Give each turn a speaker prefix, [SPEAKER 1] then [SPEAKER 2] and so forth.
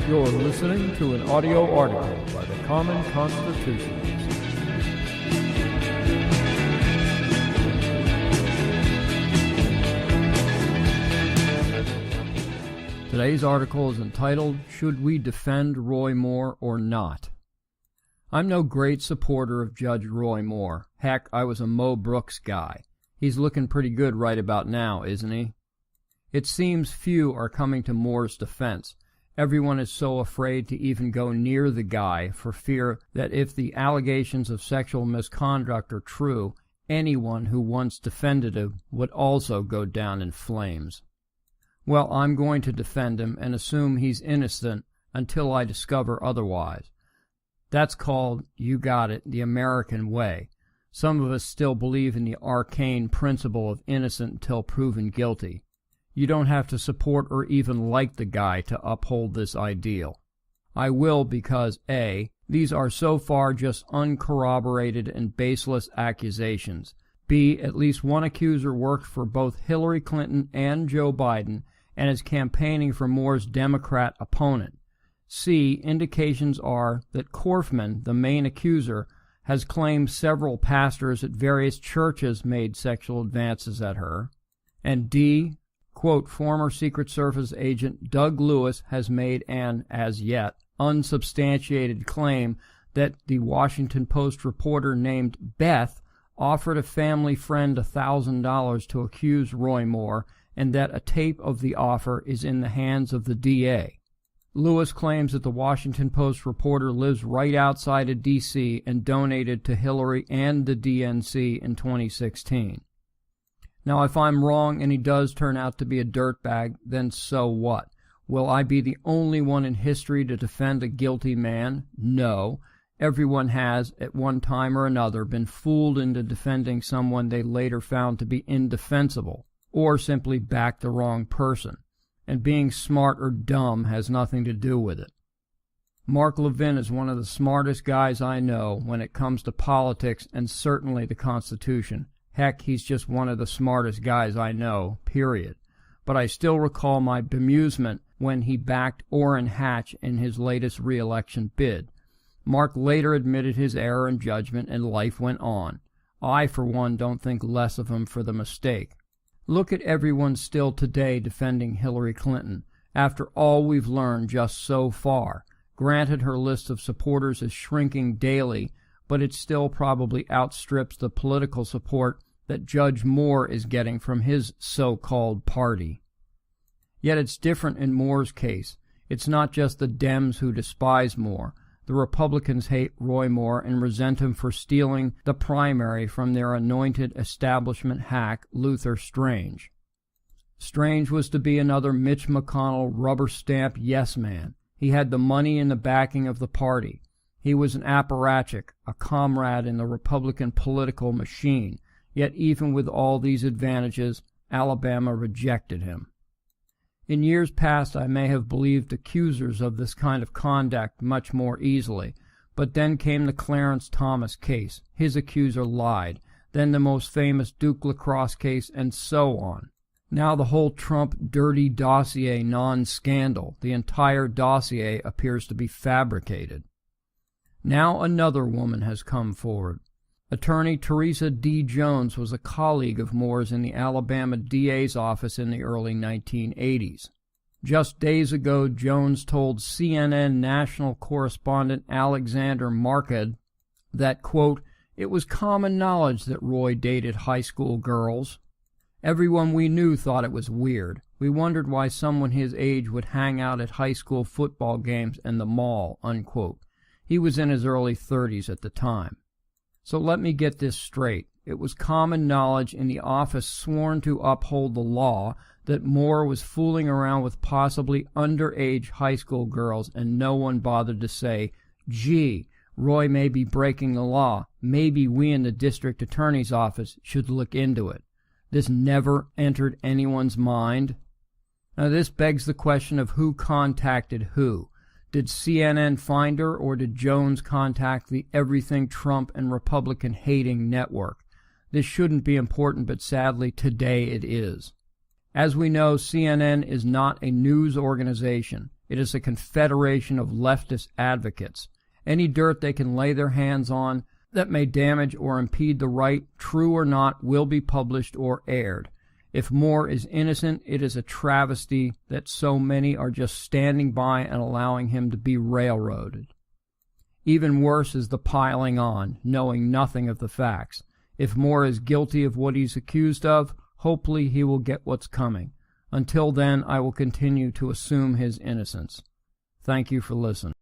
[SPEAKER 1] You're listening to an audio article by the Common Constitutionalist. Today's article is entitled, Should We Defend Roy Moore or Not? I'm no great supporter of Judge Roy Moore. Heck, I was a Mo Brooks guy. He's looking pretty good right about now, isn't he? It seems few are coming to Moore's defense. Everyone is so afraid to even go near the guy for fear that if the allegations of sexual misconduct are true, anyone who once defended him would also go down in flames. Well, I'm going to defend him and assume he's innocent until I discover otherwise. That's called, you got it, the American way. Some of us still believe in the arcane principle of innocent until proven guilty. You don't have to support or even like the guy to uphold this ideal. I will because A, these are so far just uncorroborated and baseless accusations. B, at least one accuser worked for both Hillary Clinton and Joe Biden and is campaigning for Moore's Democrat opponent. C, indications are that Korfman, the main accuser, has claimed several pastors at various churches made sexual advances at her. And D, quote, former Secret Service agent Doug Lewis has made an, as yet, unsubstantiated claim that the Washington Post reporter named Beth offered a family friend $1,000 to accuse Roy Moore, and that a tape of the offer is in the hands of the DA. Lewis claims that the Washington Post reporter lives right outside of D.C. and donated to Hillary and the DNC in 2016. Now, if I'm wrong and he does turn out to be a dirtbag, then so what? Will I be the only one in history to defend a guilty man? No. Everyone has, at one time or another, been fooled into defending someone they later found to be indefensible, or simply backed the wrong person. And being smart or dumb has nothing to do with it. Mark Levin is one of the smartest guys I know when it comes to politics and certainly the Constitution. Heck, he's just one of the smartest guys I know, period. But I still recall my bemusement when he backed Orrin Hatch in his latest re-election bid. Mark later admitted his error in judgment and life went on. I, for one, don't think less of him for the mistake. Look at everyone still today defending Hillary Clinton, after all we've learned just so far. Granted, her list of supporters is shrinking daily, but it still probably outstrips the political support that Judge Moore is getting from his so-called party. Yet it's different in Moore's case. It's not just the Dems who despise Moore. The Republicans hate Roy Moore and resent him for stealing the primary from their anointed establishment hack, Luther Strange. Strange was to be another Mitch McConnell rubber-stamp yes-man. He had the money and the backing of the party. He was an apparatchik, a comrade in the Republican political machine, yet even with all these advantages, Alabama rejected him. In years past, I may have believed accusers of this kind of conduct much more easily, but then came the Clarence Thomas case. His accuser lied. Then the most famous Duke Lacrosse case, and so on. Now the whole Trump dirty dossier non-scandal. The entire dossier appears to be fabricated. Now another woman has come forward. Attorney Teresa D. Jones was a colleague of Moore's in the Alabama DA's office in the early 1980s. Just days ago, Jones told CNN national correspondent Alexander Marked that, quote, it was common knowledge that Roy dated high school girls. Everyone we knew thought it was weird. We wondered why someone his age would hang out at high school football games and the mall, unquote. He was in his early 30s at the time. So let me get this straight. It was common knowledge in the office sworn to uphold the law that Moore was fooling around with possibly underage high school girls, and no one bothered to say, gee, Roy may be breaking the law. Maybe we in the district attorney's office should look into it. This never entered anyone's mind. Now this begs the question of who contacted who. Did CNN find her, or did Jones contact the everything Trump and Republican-hating network? This shouldn't be important, but sadly today it is. As we know, CNN is not a news organization. It is a confederation of leftist advocates. Any dirt they can lay their hands on that may damage or impede the right, true or not, will be published or aired. If Moore is innocent, it is a travesty that so many are just standing by and allowing him to be railroaded. Even worse is the piling on, knowing nothing of the facts. If Moore is guilty of what he's accused of, hopefully he will get what's coming. Until then, I will continue to assume his innocence. Thank you for listening.